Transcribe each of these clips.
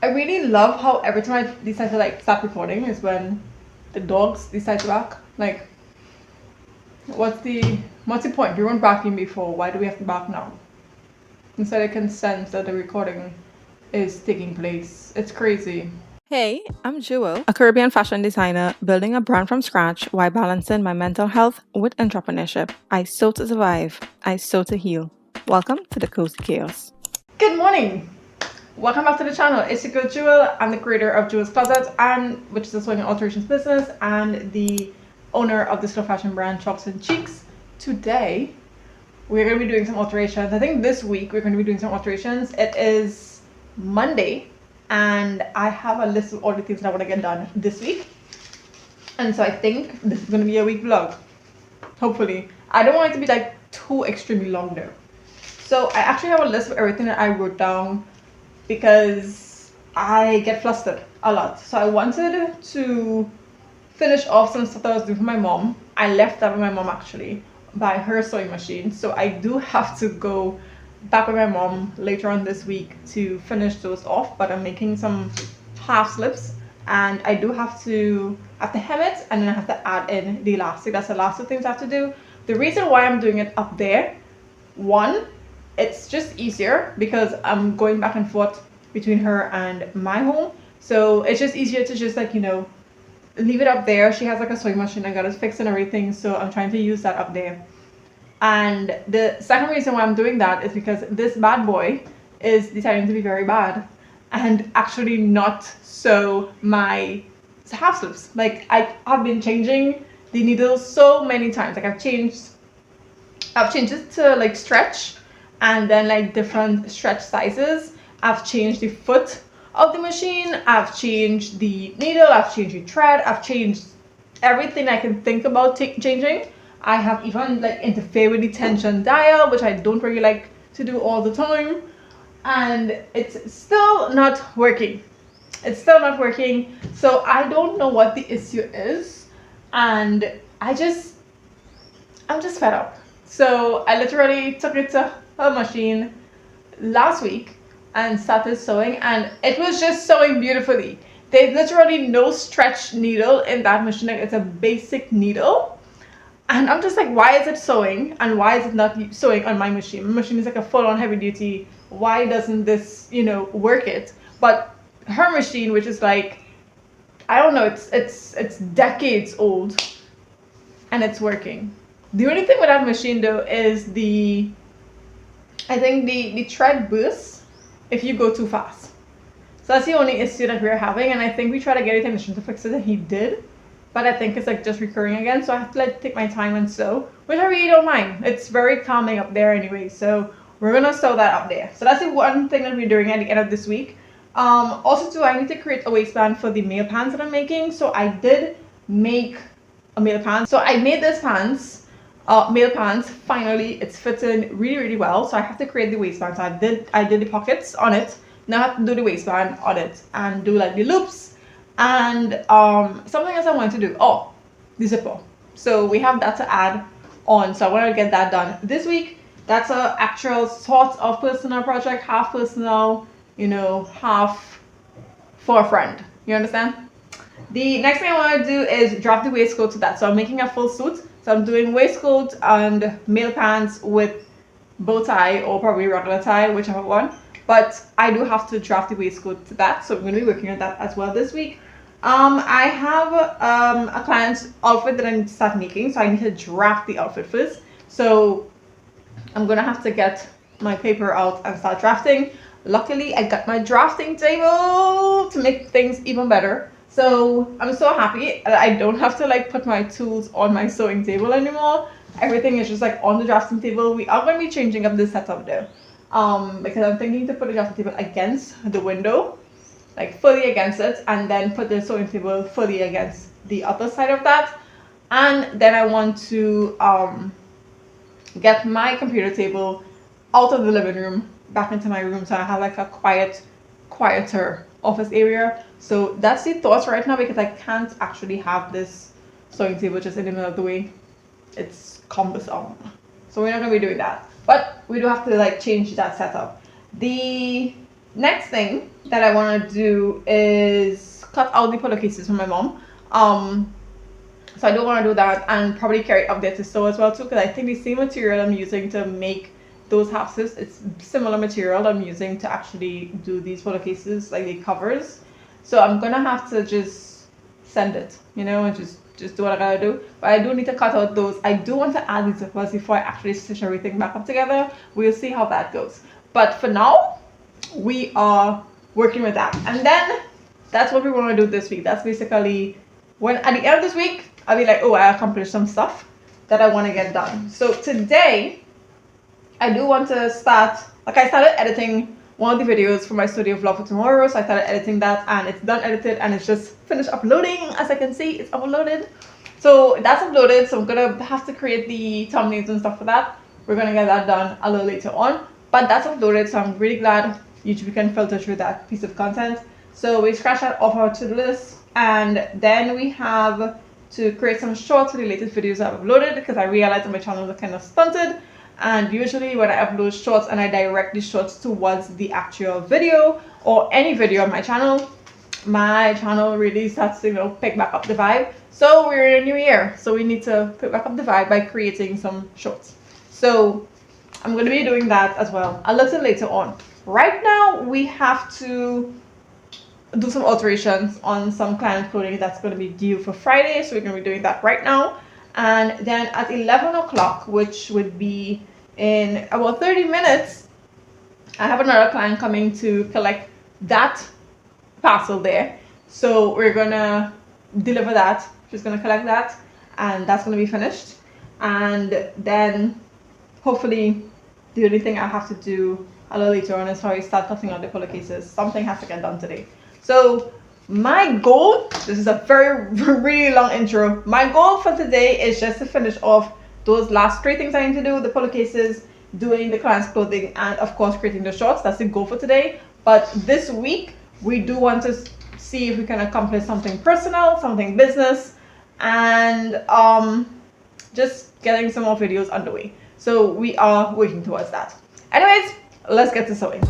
I really love how every time I decide to like stop recording is when the dogs decide to bark. Like, what's the point? We weren't barking before. Why do we have to bark now? Instead, I can sense that the recording is taking place. It's crazy. Hey, I'm Jewel, a Caribbean fashion designer building a brand from scratch while balancing my mental health with entrepreneurship. I sew to survive, I sew to heal. Welcome to the Cozy Chaos. Good morning. Welcome back to the channel. It's your girl Jewel. I'm the creator of Jewellz Closette, and which is a sewing and alterations business, and the owner of the slow fashion brand Chops and Cheeks. Today, we're going to be doing some alterations. I think this week we're going to be doing some alterations. It is Monday, and I have a list of all the things that I want to get done this week. And so I think this is going to be a week vlog. Hopefully. I don't want it to be like too extremely long though. So I actually have a list of everything that I wrote down because I get flustered a lot. So I wanted to finish off some stuff that I was doing for my mom. I left that with my mom actually by her sewing machine. So I do have to go back with my mom later on this week to finish those off, but I'm making some half slips and I do have to hem it, and then I have to add in the elastic. That's the last two things I have to do. The reason why I'm doing it up there, one, it's just easier because I'm going back and forth between her and my home. So it's just easier to just like, leave it up there. She has like a sewing machine. I got it fixed and everything. So I'm trying to use that up there. And the second reason why I'm doing that is because this bad boy is deciding to be very bad and actually not sew my half slips. Like I've been changing the needles so many times. Like I've changed it to like stretch and then like different stretch sizes. I've changed the foot of the machine, I've changed the needle, I've changed the thread, I've changed everything I can think about changing. I have even like interfered with the tension dial, which I don't really like to do all the time, and it's still not working. It's still not working. So I don't know what the issue is, and I'm just fed up. So I literally took it to her machine last week and started sewing, and it was just sewing beautifully. There's literally no stretch needle in that machine. Like, it's a basic needle, and I'm just like, why is it sewing and why is it not sewing on my machine? My machine is like a full-on heavy duty. Why doesn't this work it? But her machine, which is like, I don't know, it's decades old, and it's working. The only thing with that machine though is I think the thread bursts if you go too fast. So that's the only issue that we're having, and I think we tried to get a technician to fix it and he did, but I think it's like just recurring again, so I have to like take my time and sew, which I really don't mind. It's very calming up there anyway, so we're gonna sew that up there. So that's the one thing that we're doing at the end of this week. Also too, I need to create a waistband for the male pants that I'm making. So I did make a male pants. So I made this pants, male pants. Finally, it's fitting really well. So I have to create the waistband. So I did the pockets on it. Now I have to do the waistband on it and do like the loops and something else I want to do. Oh, the zipper. So we have that to add on. So I want to get that done this week. That's a actual sort of personal project, half personal, half for a friend. You understand? The next thing I want to do is draft the waistcoat to that. So I'm making a full suit. So I'm doing waistcoat and male pants with bow tie or probably regular tie, whichever one. But I do have to draft the waistcoat to that. So I'm going to be working on that as well this week. I have a client's outfit that I need to start making. So I need to draft the outfit first. So I'm going to have to get my paper out and start drafting. Luckily, I got my drafting table to make things even better. So I'm so happy that I don't have to like put my tools on my sewing table anymore. Everything is just like on the drafting table. We are going to be changing up this setup though, because I'm thinking to put the drafting table against the window, like fully against it, and then put the sewing table fully against the other side of that. And then I want to get my computer table out of the living room back into my room, so I have like a quieter office area. So that's the thoughts right now, because I can't actually have this sewing table just in the middle of the way. It's cumbersome, so we're not going to be doing that, but we do have to like change that setup. The Next thing that I want to do is cut out the pillowcases from my mom. So I don't want to do that, and probably carry it up there to sew as well too, because I think the same material I'm using to make those half zips, it's similar material I'm using to actually do these pillowcases, like the covers. So I'm gonna have to just send it, and just do what I gotta do. But I do need to cut out those. I do want to add these zippers before I actually stitch everything back up together. We'll see how that goes. But for now, we are working with that, and then that's what we want to do this week. That's basically when at the end of this week I'll be like, oh, I accomplished some stuff that I want to get done. So today I do want to start, like, I started editing one of the videos for my studio vlog for tomorrow. So I started editing that, and it's done edited, and it's just finished uploading. As I can see, it's uploaded. So that's uploaded. So I'm gonna have to create the thumbnails and stuff for that. We're gonna get that done a little later on, but that's uploaded. So I'm really glad YouTube can filter through that piece of content. So we scratch that off our to-do list, and then we have to create some shorts for the latest videos I've uploaded, because I realized that my channel is kind of stunted. And usually when I upload shorts and I direct the shorts towards the actual video or any video on my channel really starts to pick back up the vibe. So we're in a new year, so we need to pick back up the vibe by creating some shorts. So I'm going to be doing that as well a little later on. Right now we have to do some alterations on some client clothing that's going to be due for Friday, so we're going to be doing that right now. And then at 11 o'clock, which would be in about 30 minutes, I have another client coming to collect that parcel there. So we're gonna deliver that. She's gonna collect that, and that's gonna be finished. And then hopefully the only thing I have to do a little later on is how I start cutting out the pillowcases. Something has to get done today. So my goal, this is a very really long intro. My goal for today is just to finish off those last 3 things I need to do: the pillowcases, doing the client's clothing, and of course creating the shorts. That's the goal for today. But this week we do want to see if we can accomplish something personal, something business, and just getting some more videos underway. So we are working towards that. Anyways, let's get to sewing.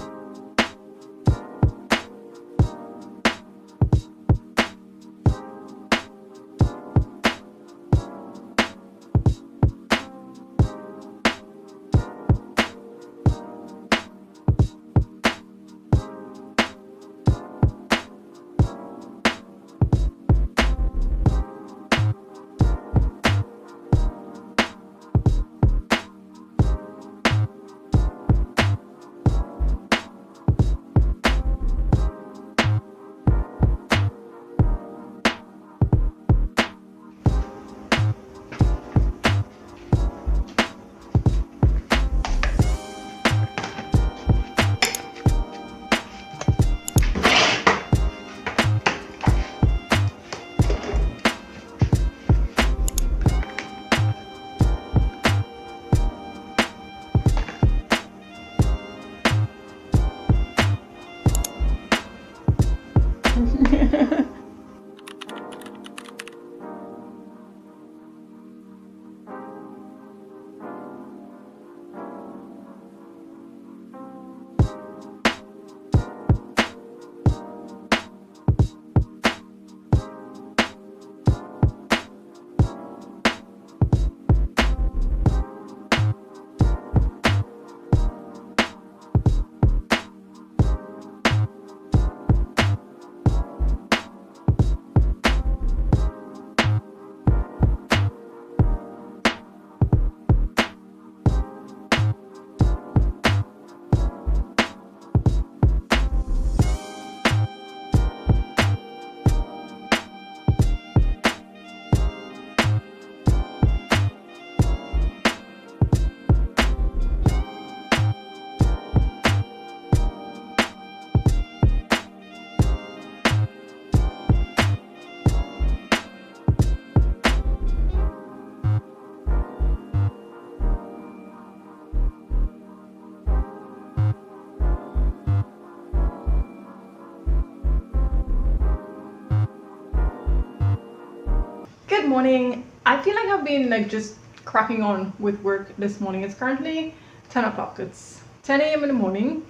Good morning. I feel like I've been just cracking on with work this morning. It's currently 10 o'clock. It's 10 a.m. in the morning.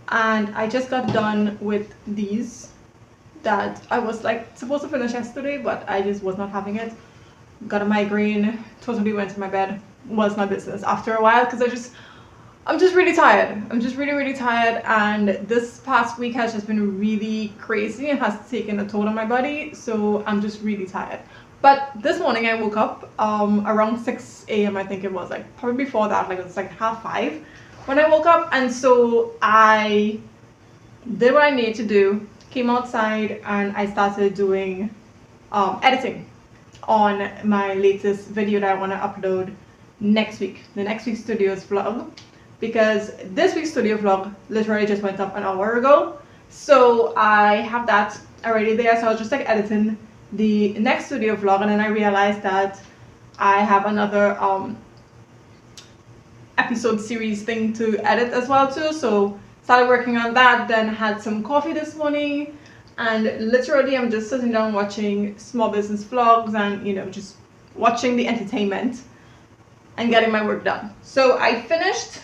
and I just got done with these that I was like supposed to finish yesterday, but I just was not having it. Got a migraine, totally went to my bed, was my business after a while, because I'm just really tired. I'm just really tired, and this past week has just been really crazy and has taken a toll on my body, so I'm just really tired. But this morning I woke up around 6 a.m. I think it was, like probably before that, like it was like 5:30 when I woke up, and so I did what I needed to do, came outside, and I started doing editing on my latest video that I want to upload next week, the next week's studios vlog, because this week's studio vlog literally just went up an hour ago, so I have that already there. So I was just like editing the next studio vlog, and then I realized that I have another episode series thing to edit as well too, so started working on that. Then had some coffee this morning, and literally I'm just sitting down watching small business vlogs and, you know, just watching the entertainment and getting my work done. So I finished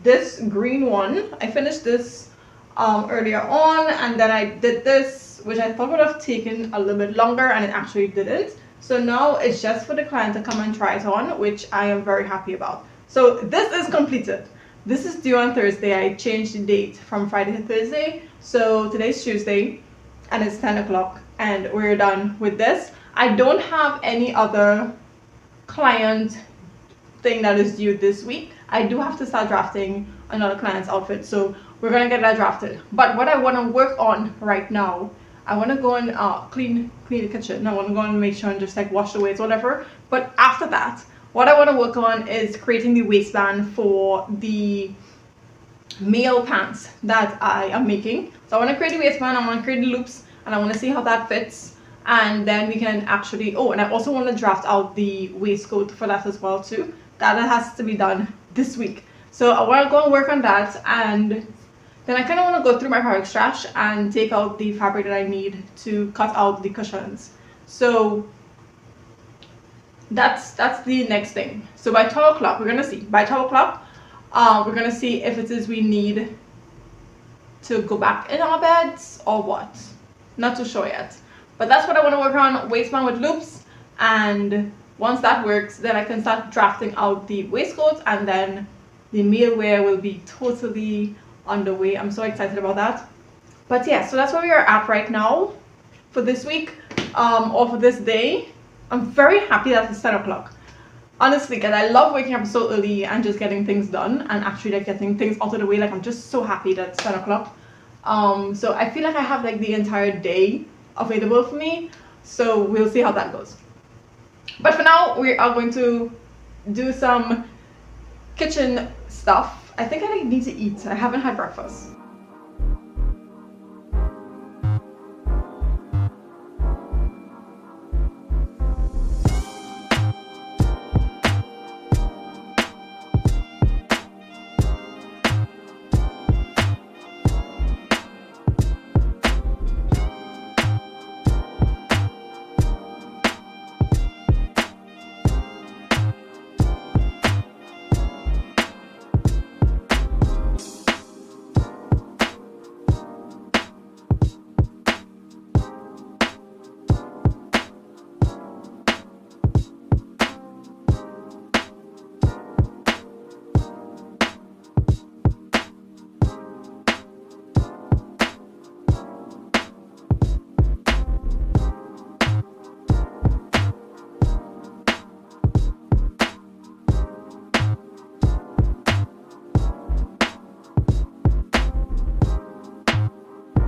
this green one. I finished this earlier on, and then I did this, which I thought would have taken a little bit longer, and it actually didn't. So now it's just for the client to come and try it on, which I am very happy about. So this is completed. This is due on Thursday. I changed the date from Friday to Thursday. So today's Tuesday, and it's 10 o'clock, and we're done with this. I don't have any other client thing that is due this week. I do have to start drafting another client's outfit, so we're gonna get that drafted. But what I want to work on right now, I want to go and clean the kitchen. I want to go and make sure and just like wash the weights, whatever. But after that, what I want to work on is creating the waistband for the male pants that I am making. So I want to create the waistband, I want to create the loops, and I want to see how that fits. And then we can actually, oh, and I also want to draft out the waistcoat for that as well too. That has to be done this week. So I want to go and work on that, and then I kind of want to go through my fabric stash and take out the fabric that I need to cut out the cushions. So that's the next thing. So by 12 o'clock, we're gonna see. By 12 o'clock, we're gonna see if it is we need to go back in our beds or what. Not too sure yet. But that's what I want to work on, waistband with loops. And once that works, then I can start drafting out the waistcoat, and then the male wear will be totally on the way. I'm so excited about that. But yeah, so that's where we are at right now for this week, or for this day. I'm very happy that it's 10 o'clock. Honestly, guys, I love waking up so early and just getting things done and actually like getting things out of the way. Like, I'm just so happy that it's 10 o'clock. So I feel like I have like the entire day available for me. So we'll see how that goes. But for now, we are going to do some kitchen stuff. I think I need to eat. I haven't had breakfast.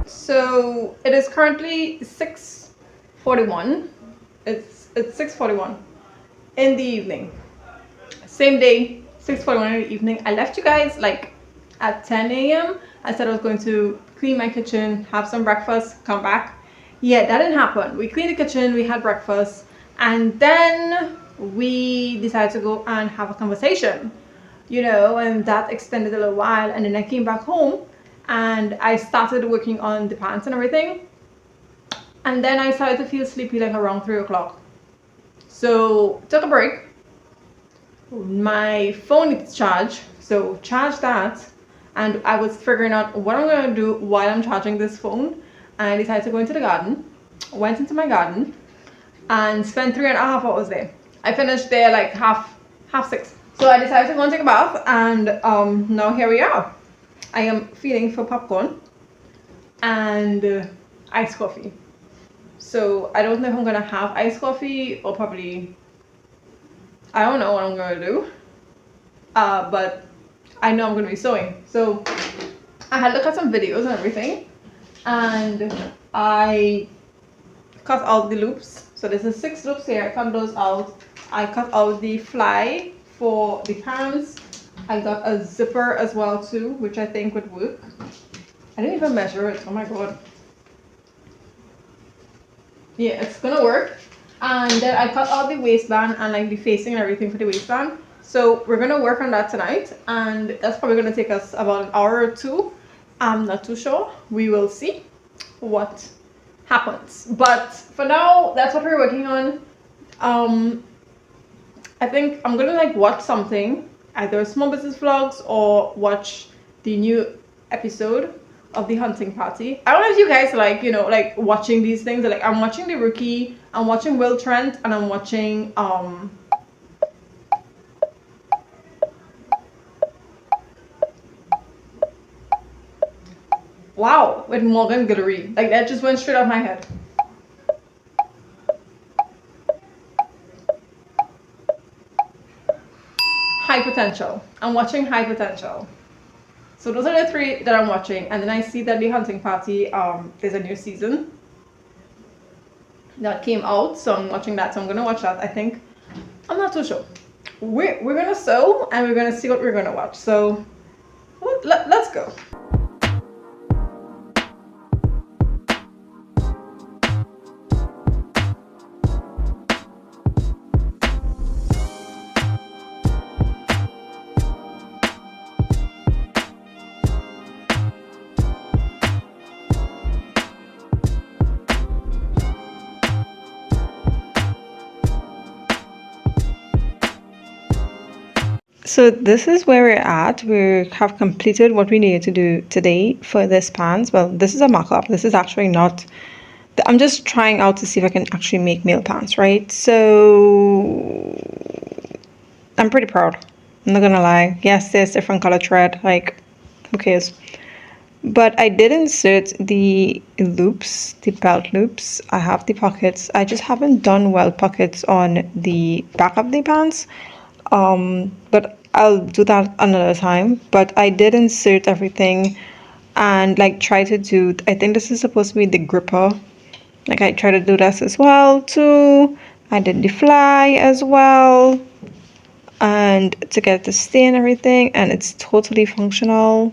So it is currently 6:41. It's 6:41 in the evening. Same day, 6:41 in the evening. I left you guys like at 10 a.m. I said I was going to clean my kitchen, have some breakfast, come back. Yeah, that didn't happen. We cleaned the kitchen, we had breakfast, and then we decided to go and have a conversation, you know, and that extended a little while. And then I came back home and I started working on the pants and everything. And then I started to feel sleepy like around 3 o'clock. So took a break. My phone needs charge, so charge that. and I was figuring out what I'm gonna do while I'm charging this phone, and I decided to go into the garden. Went into my garden and spent 3.5 hours there. I finished there like half 6. So I decided to go and take a bath, and now here we are. I am feeling for popcorn and iced coffee. So I don't know if I'm gonna have iced coffee or probably, I don't know what I'm gonna do. But I know I'm gonna be sewing. So I had looked at some videos and everything, and I cut out the loops. So there's 6 loops here. I cut those out. I cut out the fly for the pants. I got a zipper as well too, which I think would work. I didn't even measure it. Oh my god. Yeah, it's gonna work. And then I cut out the waistband and like the facing and everything for the waistband. So we're gonna work on that tonight, and that's probably gonna take us about an hour or 2. I'm not too sure. We will see what happens. But for now, that's what we're working on. I think I'm gonna like watch something, either small business vlogs or watch the new episode of the hunting party. I don't know if you guys like, you know, like watching these things. Like I'm watching The Rookie, I'm watching Will Trent, and I'm watching wow, with Morgan Guillory. Like that just went straight out my head. High Potential. I'm watching High Potential. So those are the 3 that I'm watching, and then I see that the hunting party, there's a new season that came out, so I'm watching that. So I'm gonna watch that. I think I'm not too sure. We're gonna sew and we're gonna see what we're gonna watch. So let's go. So this is where we're at. We have completed what we needed to do today for this pants. Well, this is a mock-up. This is actually not, I'm just trying out to see if I can actually make male pants, right? So I'm pretty proud. I'm not gonna lie. Yes, there's different color thread, like who cares? But I did insert the loops, the belt loops. I have the pockets. I just haven't done well pockets on the back of the pants. But I'll do that another time. But I did insert everything and like try to do, I think this is supposed to be the gripper. Like I try to do this as well too. I did the fly as well, and to get the stay and everything, and it's totally functional.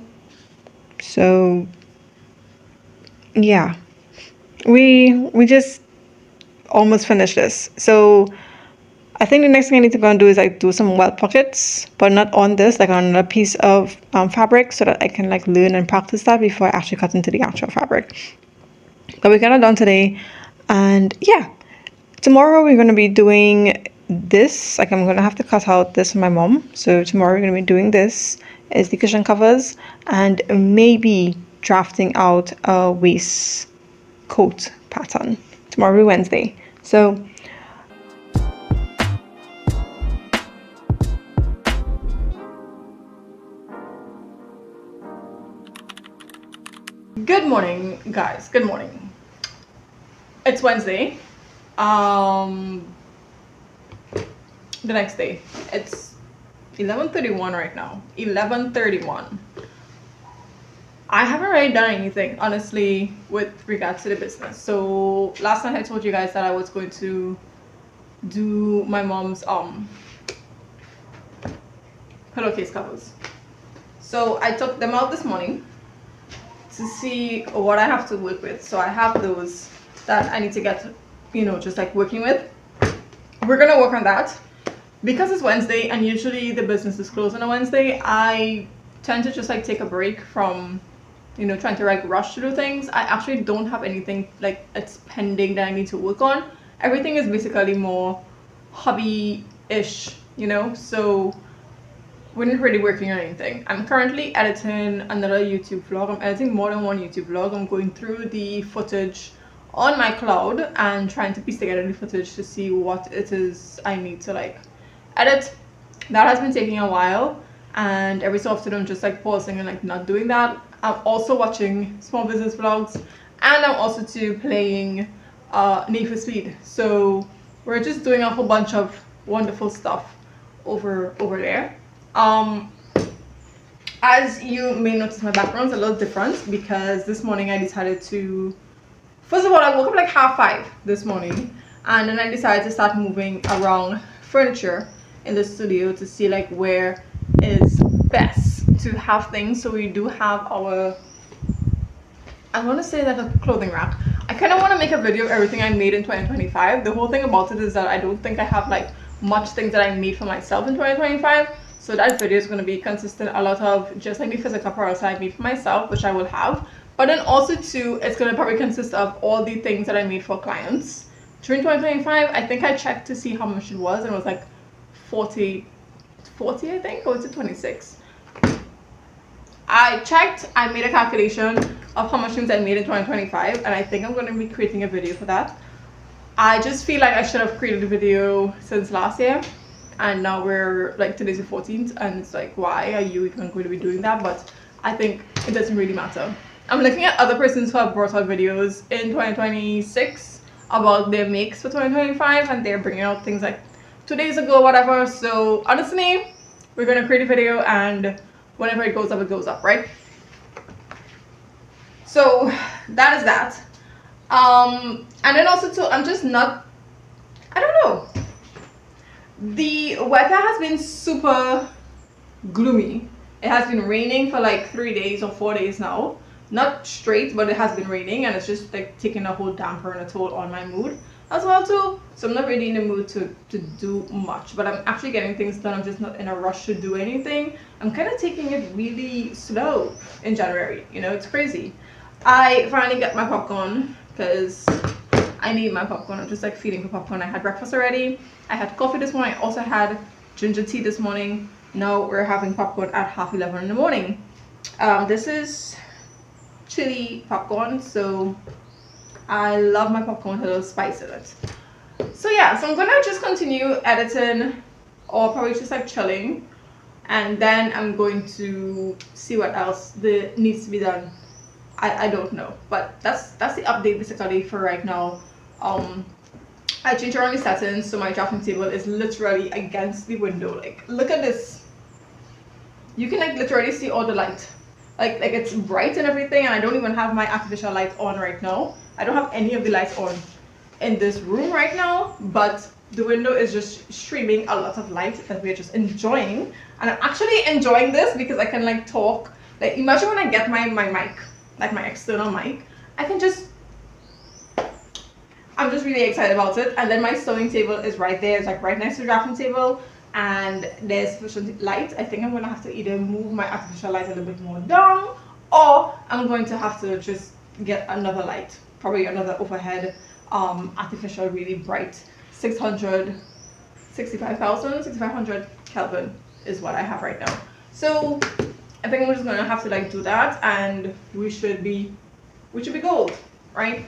So yeah, we just almost finished this. So I think the next thing I need to go and do is like do some welt pockets, but not on this, like on a piece of fabric, so that I can like learn and practice that before I actually cut into the actual fabric. But we got it done today, and yeah, tomorrow we're going to be doing this. Like I'm going to have to cut out this for my mom. So tomorrow we're going to be doing this is the cushion covers, and maybe drafting out a waistcoat pattern. Tomorrow will be Wednesday. So good morning, guys. Good morning. It's Wednesday. The next day. It's 11:31 right now. 11:31. I haven't really done anything, honestly, with regards to the business. So last night I told you guys that I was going to do my mom's pillowcase covers. So I took them out this morning to see what I have to work with. So I have those that I need to get, you know, just like working with. We're gonna work on that. Because it's Wednesday and usually the business is closed on a Wednesday, I tend to just like take a break from, you know, trying to like rush to do things. I actually don't have anything like it's pending that I need to work on. Everything is basically more hobby-ish, you know. So we're not really working on anything. I'm currently editing another YouTube vlog. I'm editing more than one YouTube vlog. I'm going through the footage on my cloud and trying to piece together the footage to see what it is I need to like edit. That has been taking a while, and every so often I'm just like pausing and like not doing that. I'm also watching small business vlogs, and I'm also too playing Need for Speed. So we're just doing a whole bunch of wonderful stuff over there. As you may notice, my background's a little different because this morning I decided to, first of all, I woke up like 5:30 this morning, and then I decided to start moving around furniture in the studio to see like where is best to have things. So we do have our, I want to say like a clothing rack. I kind of want to make a video of everything I made in 2025. The whole thing about it is that I don't think I have like much things that I made for myself in 2025. So that video is going to be consistent a lot of just like the physical products I made for myself, which I will have. But then also too, it's going to probably consist of all the things that I made for clients. During 2025, I think I checked to see how much it was, and it was like 40 I think, or was it 26? I checked, I made a calculation of how much things I made in 2025, and I think I'm going to be creating a video for that. I just feel like I should have created a video since last year, and now we're like, today's the 14th, and it's like, why are you even going to be doing that? But I think it doesn't really matter. I'm looking at other persons who have brought out videos in 2026 about their makes for 2025, and they're bringing out things like 2 days ago or whatever. So honestly, we're going to create a video, and whenever it goes up, right? So that is that. And then also too, I'm just not, I don't know, the weather has been super gloomy. It has been raining for like 3 days or 4 days now, not straight, but it has been raining, and it's just like taking a whole damper and a toll on my mood as well too. So I'm not really in the mood to do much, but I'm actually getting things done. I'm just not in a rush to do anything. I'm kind of taking it really slow in January, you know, it's crazy. I finally got my popcorn because I need my popcorn. I'm just like feeding for popcorn. I had breakfast already. I had coffee this morning. I also had ginger tea this morning. Now we're having popcorn at 11:30 in the morning. This is chili popcorn, so I love my popcorn with a little spice in it. So yeah, so I'm gonna just continue editing, or probably just like chilling, and then I'm going to see what else needs to be done. I don't know, but that's the update basically for right now. I changed around the settings, so my drafting table is literally against the window. Like, look at this. You can like literally see all the light. Like it's bright and everything, and I don't even have my artificial light on right now. I don't have any of the lights on in this room right now, but the window is just streaming a lot of light that we're just enjoying. And I'm actually enjoying this because I can like talk. Like, imagine when I get my mic, like my external mic, I can just, I'm just really excited about it. And then my sewing table is right there. It's like right next to the drafting table, and there's sufficient light. I think I'm gonna have to either move my artificial light a little bit more down, or I'm going to have to just get another light, probably another overhead artificial really bright 6500 Kelvin is what I have right now. So I think we're just gonna have to like do that, and we should be gold, right?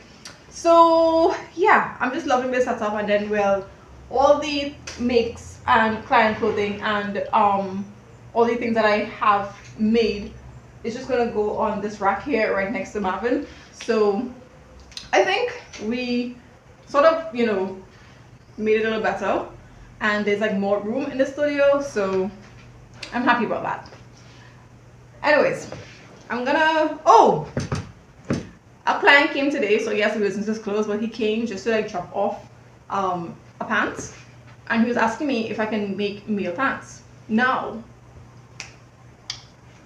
So yeah, I'm just loving this setup. And then all the makes and client clothing and all the things that I have made is just gonna go on this rack here right next to Marvin. So I think we sort of, you know, made it a little better, and there's like more room in the studio, so I'm happy about that. Anyways, I'm gonna, a client came today, so yes, the business is closed, but he came just to like drop off a pants, and he was asking me if I can make male pants. Now,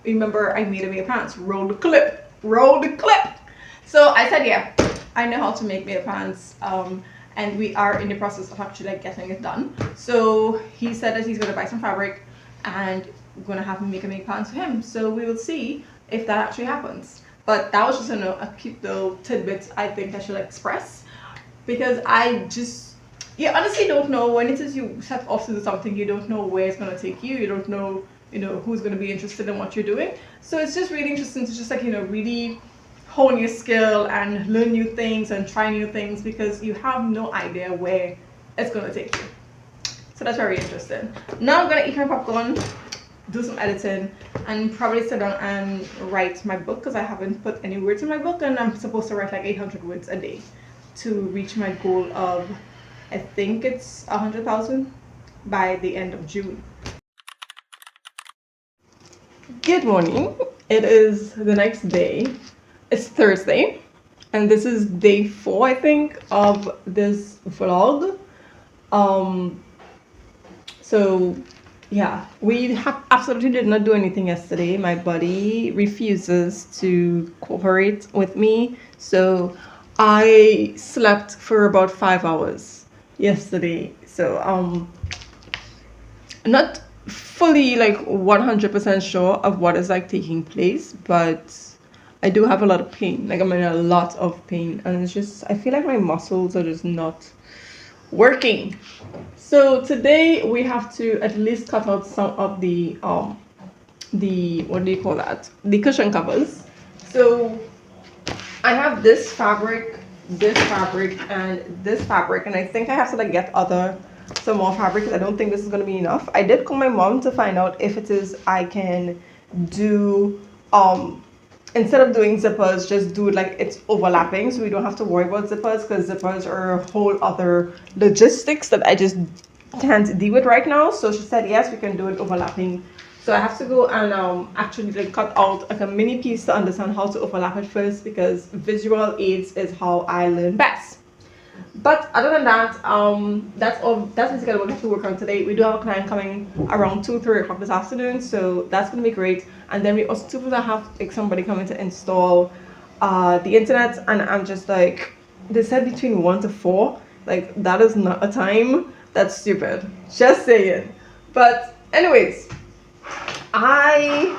remember I made a male pants, roll the clip. So I said, yeah, I know how to make male pants, and we are in the process of actually like getting it done. So he said that he's gonna buy some fabric, and we're gonna have me make a male pants for him. So we will see if that actually happens. But that was just a cute little tidbit I think I should express, because I just, honestly don't know when it is you set off to do something. You don't know where it's gonna take you. You don't know who's going to be interested in what you're doing. So it's just really interesting to just like, really hone your skill and learn new things and try new things, because you have no idea where it's going to take you. So that's very interesting. Now I'm going to eat my popcorn, do some editing, and probably sit down and write my book, because I haven't put any words in my book, and I'm supposed to write like 800 words a day to reach my goal of, I think it's 100,000 by the end of June. Good morning. It is the next day. It's Thursday, and this is day 4, I think, of this vlog. So yeah, we absolutely did not do anything yesterday. My body refuses to cooperate with me, so I slept for about 5 hours yesterday. So not fully like 100% sure of what is like taking place, but I do have a lot of pain. Like I'm in a lot of pain, and it's just, I feel like my muscles are just not working. So today we have to at least cut out some of the what do you call that, the cushion covers. So I have this fabric, and this fabric, and I think I have to like get some more fabric, because I don't think this is going to be enough. I did call my mom to find out if it is I can do instead of doing zippers, just do it like it's overlapping, so we don't have to worry about zippers, because zippers are a whole other logistics that I just can't deal with right now. So she said yes, we can do it overlapping. So I have to go and actually like cut out like a mini piece to understand how to overlap it first, because visual aids is how I learn best. But other than that, that's basically what we have to work on today. We do have a client coming around 2-3 o'clock this afternoon, so that's gonna be great. And then we also have like somebody coming to install the internet, and I'm just like, they said between 1 to 4. Like that is not a time. That's stupid. Just saying. But anyways, I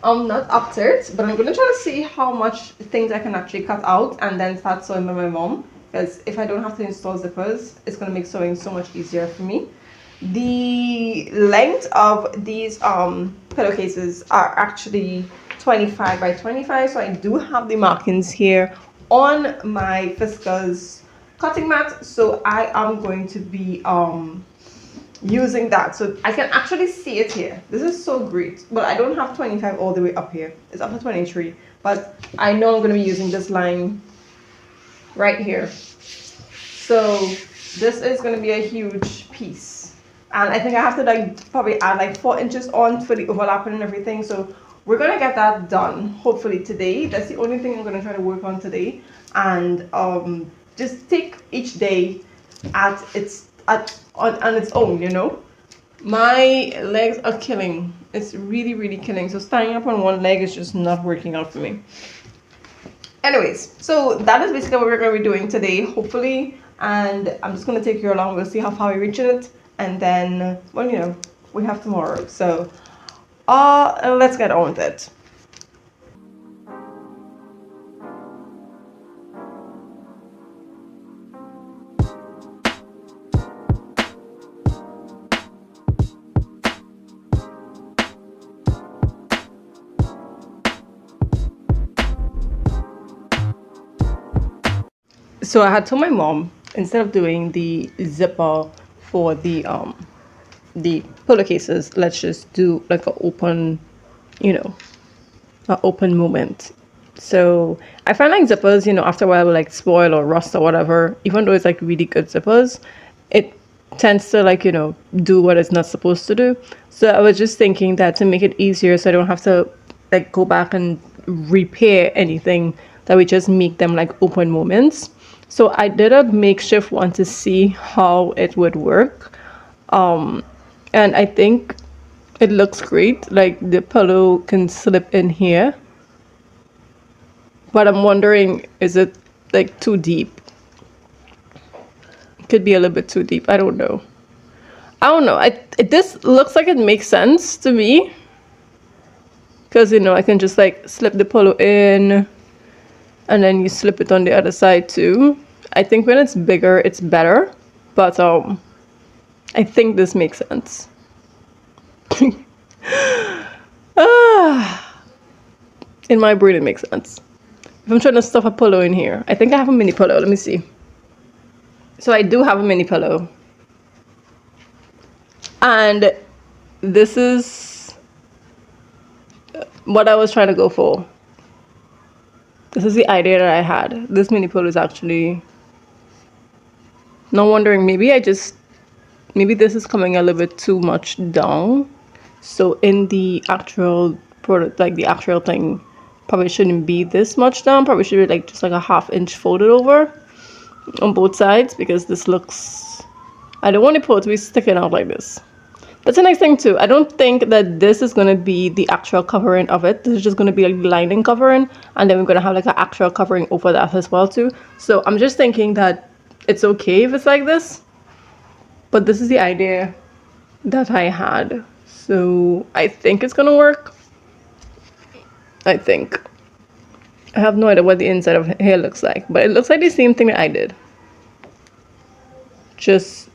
am not up to it, but I'm gonna try to see how much things I can actually cut out and then start sewing by my mom. Because if I don't have to install zippers, it's going to make sewing so much easier for me. The length of these pillowcases are actually 25 by 25, so I do have the markings here on my Fiskars cutting mat, so I am going to be using that, so I can actually see it here. This is so great, but I don't have 25 all the way up here. It's up to 23, but I know I'm going to be using this line right here. So this is going to be a huge piece, and I think I have to like probably add like 4 inches on for the overlapping and everything. So we're going to get that done hopefully today. That's the only thing I'm going to try to work on today, and just take each day on its own. My legs are killing. It's really killing. So standing up on one leg is just not working out for me. Anyways, so that is basically what we're going to be doing today, hopefully, and I'm just going to take you along. We'll see how far we reach it, and then, well, we have tomorrow. So let's get on with it. So I had told my mom, instead of doing the zipper for the pillowcases, let's just do like an open, an open movement. So I find like zippers, after a while will like spoil or rust or whatever. Even though it's like really good zippers, it tends to like, do what it's not supposed to do. So I was just thinking that to make it easier, so I don't have to like go back and repair anything, that we just make them like open movements. So I did a makeshift one to see how it would work. And I think it looks great. Like the pillow can slip in here. But I'm wondering, is it like too deep? It could be a little bit too deep. I don't know. This looks like it makes sense to me. Because, I can just like slip the pillow in. And then you slip it on the other side too. I think when it's bigger, it's better. But I think this makes sense. In my brain, it makes sense. If I'm trying to stuff a pillow in here, I think I have a mini pillow. Let me see. So I do have a mini pillow. And this is what I was trying to go for. This is the idea that I had. This mini pillow is actually... Not wondering, maybe this is coming a little bit too much down. So in the actual product, like the actual thing, probably shouldn't be this much down. Probably should be like just like a 1/2 inch folded over on both sides, because this looks... I don't want the pillow to be sticking out like this. That's the next thing too. I don't think that this is going to be the actual covering of it. This is just going to be like the lining covering, and then we're going to have like an actual covering over that as well too. So I'm just thinking that it's okay if it's like this, but this is the idea that I had. So I think it's going to work. I think. I have no idea what the inside of hair looks like, but it looks like the same thing that I did. Just,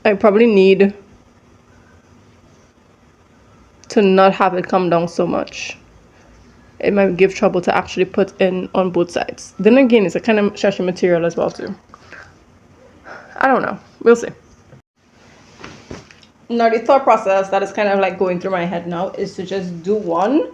I probably need to not have it come down so much. It might give trouble to actually put in on both sides. Then again, it's a kind of stretchy material as well too. I don't know. We'll see. Now the thought process that is kind of like going through my head now is to just do one,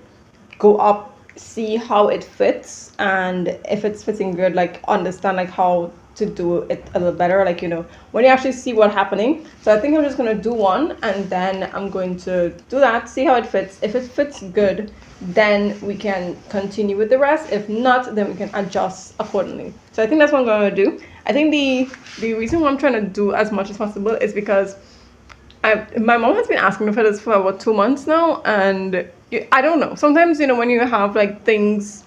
go up, see how it fits, and if it's fitting good, like understand like how to do it a little better, like, you know, when you actually see what's happening. So I think I'm just going to do one, and then I'm going to do that, see how it fits. If it fits good, then we can continue with the rest. If not, then we can adjust accordingly. So I think that's what I'm going to do. I think the reason why I'm trying to do as much as possible is because my mom has been asking me for this for about 2 months now, and I don't know, sometimes, you know, when you have like things,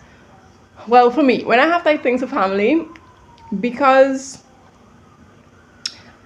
well, for me, when I have like things with family, because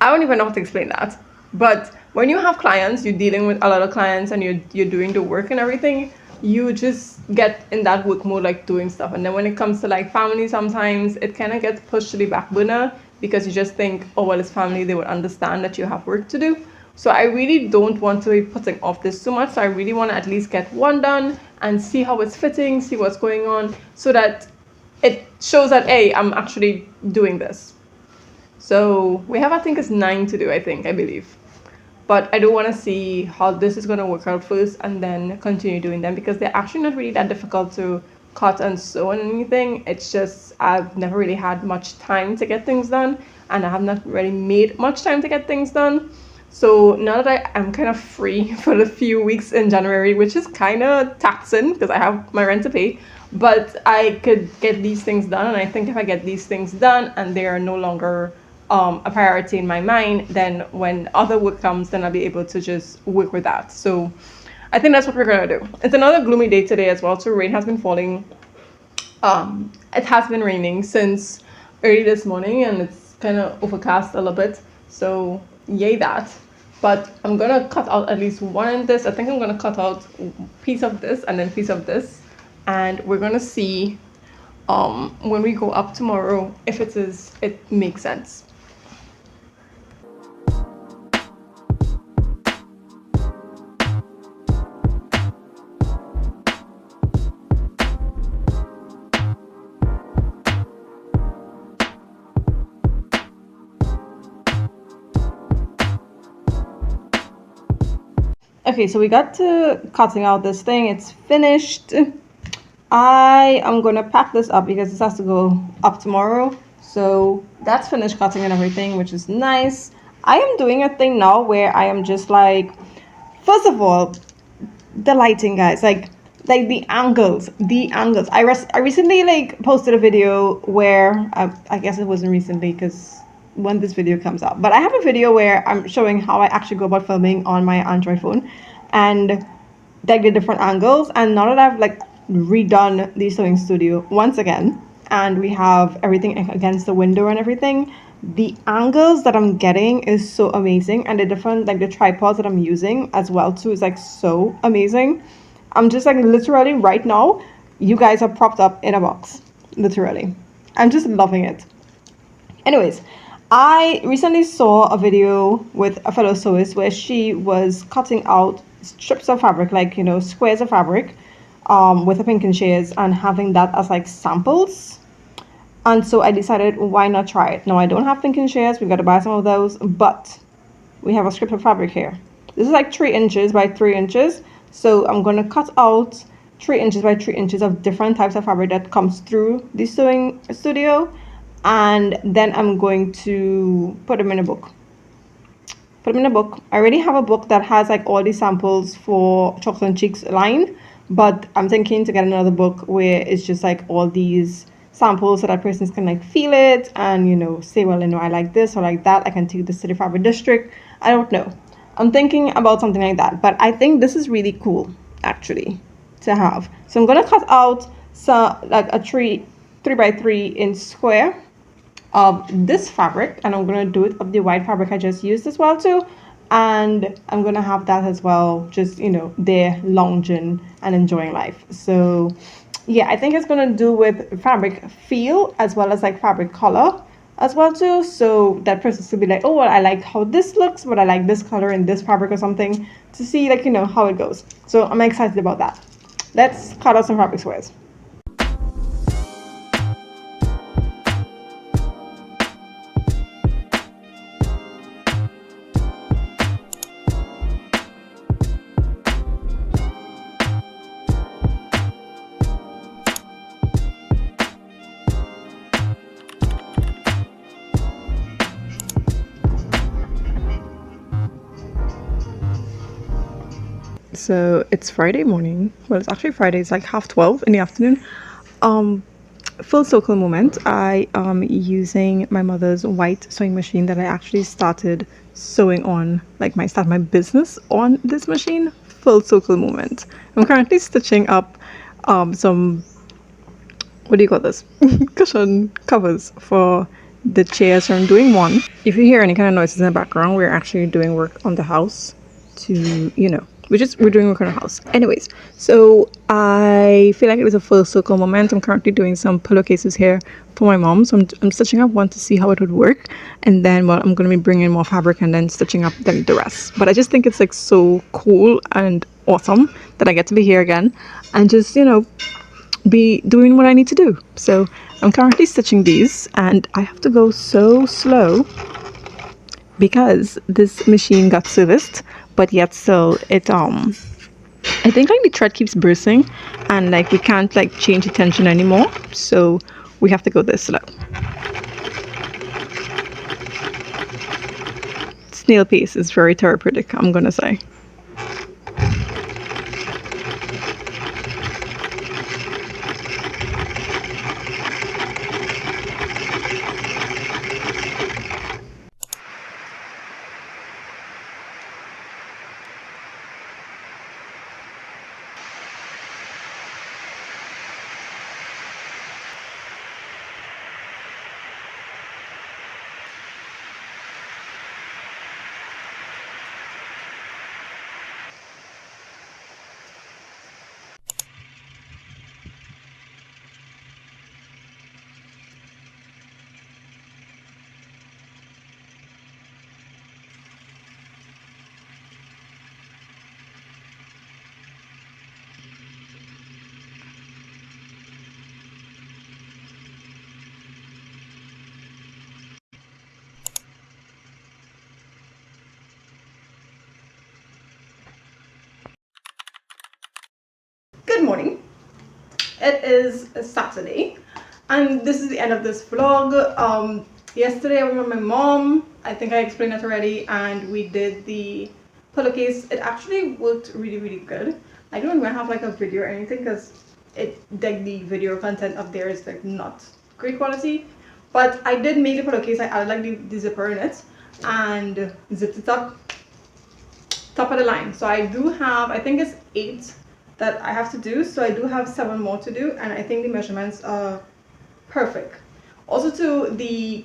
I don't even know how to explain that, but when you have clients, you're dealing with a lot of clients, and you're doing the work and everything, you just get in that work mode, like doing stuff. And then when it comes to like family, sometimes it kind of gets pushed to the back burner, because you just think, oh well, it's family, they would understand that you have work to do. So I really don't want to be putting off this too much. So I really want to at least get one done and see how it's fitting, see what's going on, so that it shows that, hey, I'm actually doing this. So we have, I think it's 9 to do, I believe. But I do want to see how this is going to work out first, and then continue doing them, because they're actually not really that difficult to cut and sew and anything. It's just I've never really had much time to get things done, and I have not really made much time to get things done. So now that I am kind of free for the few weeks in January, which is kind of taxing because I have my rent to pay, but I could get these things done. And I think if I get these things done and they are no longer a priority in my mind, then when other work comes, then I'll be able to just work with that. So I think that's what we're gonna do. It's another gloomy day today as well. So rain has been falling. It has been raining since early this morning, and it's kind of overcast a little bit. So yay that. But I'm gonna cut out at least one in this. I think I'm gonna cut out a piece of this and then piece of this, and we're gonna see when we go up tomorrow if it makes sense. Okay, so we got to cutting out this thing. It's finished. I am gonna pack this up because this has to go up tomorrow. So that's finished cutting and everything, which is nice. I am doing a thing now where I am just like, first of all, the lighting, guys, like the angles. I recently like posted a video where I guess it wasn't recently because when this video comes out, but I have a video where I'm showing how I actually go about filming on my Android phone, and like the different angles. And now that I've like redone the sewing studio once again, and we have everything against the window and everything, the angles that I'm getting is so amazing, and the different like the tripods that I'm using as well too is like so amazing. I'm just like literally right now, you guys are propped up in a box, literally. I'm just loving it. Anyways, I recently saw a video with a fellow sewist where she was cutting out strips of fabric, like, you know, squares of fabric, with a pinking shears, and having that as like samples. And so I decided, why not try it? Now I don't have pinking shears, we've got to buy some of those, but we have a strip of fabric here. This is like 3 inches by 3 inches. So I'm going to cut out 3 inches by 3 inches of different types of fabric that comes through the sewing studio. And then I'm going to put them in a book. Put them in a book. I already have a book that has like all the samples for Chocolate and Cheeks line, but I'm thinking to get another book where it's just like all these samples so that persons can like feel it and, you know, say, well, you know, I like this or like that. I can take this to the fabric district. I don't know. I'm thinking about something like that, but I think this is really cool actually to have. So I'm gonna cut out like a 3 by 3 inch square of this fabric, and I'm gonna do it of the white fabric I just used as well too. And I'm gonna have that as well, just, you know, there lounging and enjoying life. So yeah, I think it's gonna do with fabric feel as well as like fabric color as well too, so that person could be like, oh well, I like how this looks, but I like this color in this fabric or something, to see like, you know, how it goes. So I'm excited about that. Let's cut out some fabric squares. So it's Friday morning. Well, it's actually Friday. It's like 12:30 in the afternoon. Full circle moment. I am using my mother's white sewing machine that I actually started sewing on, like start my business on this machine. Full circle moment. I'm currently stitching up some, what do you call this? Cushion covers for the chairs. So I'm doing one. If you hear any kind of noises in the background, we're actually doing work on the house to, you know, we're doing work on our house. Anyways, so I feel like it was a full circle moment. I'm currently doing some pillowcases here for my mom. So I'm stitching up one to see how it would work. And then, well, I'm going to be bringing more fabric and then stitching up then the rest. But I just think it's like so cool and awesome that I get to be here again and just, you know, be doing what I need to do. So I'm currently stitching these and I have to go so slow because this machine got serviced, but yet still it I think like the thread keeps bursting and like we can't like change the tension anymore, so we have to go this slow. Snail pace is very therapeutic, I'm gonna say. Good morning. It is a Saturday and this is the end of this vlog. Yesterday I was with my mom. I think I explained it already, and we did the pillowcase. It actually worked really good. I don't even have like a video or anything because like the video content up there is like not great quality, but I did make the pillowcase. I added like the zipper in it and zipped it up top of the line. So I do have, I think it's 8 that I have to do, so I do have 7 more to do, and I think the measurements are perfect. Also too, the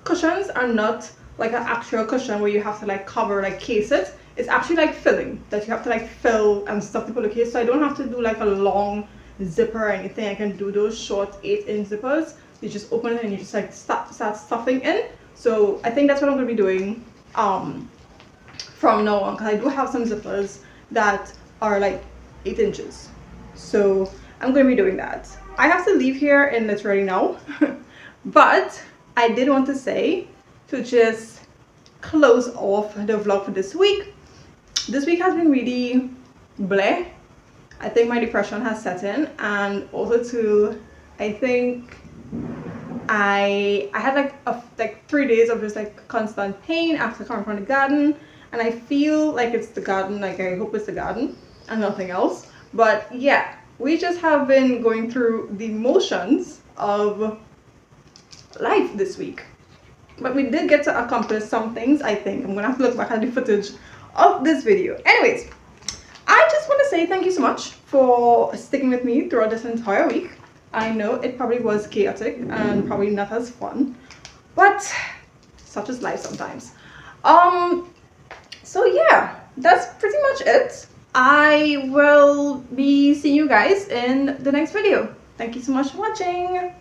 cushions are not like an actual cushion where you have to like cover, like case it. It's actually like filling, that you have to like fill and stuff the pillowcase, so I don't have to do like a long zipper or anything. I can do those short 8-inch zippers. You just open it and you just like start stuffing in. So I think that's what I'm going to be doing from now on, because I do have some zippers that are like 8 inches. So I'm going to be doing that. I have to leave here in literally now. But I did want to say, to just close off the vlog for this week. This week has been really bleh. I think my depression has set in, and also too, I think I had like 3 days of just like constant pain after coming from the garden, and I feel like it's the garden. Like, I hope it's the garden and nothing else. But yeah, we just have been going through the motions of life this week. But we did get to accomplish some things, I think. I'm gonna have to look back at the footage of this video. Anyways, I just want to say thank you so much for sticking with me throughout this entire week. I know it probably was chaotic and probably not as fun, but such is life sometimes. So yeah, that's pretty much it. I will be seeing you guys in the next video. Thank you so much for watching.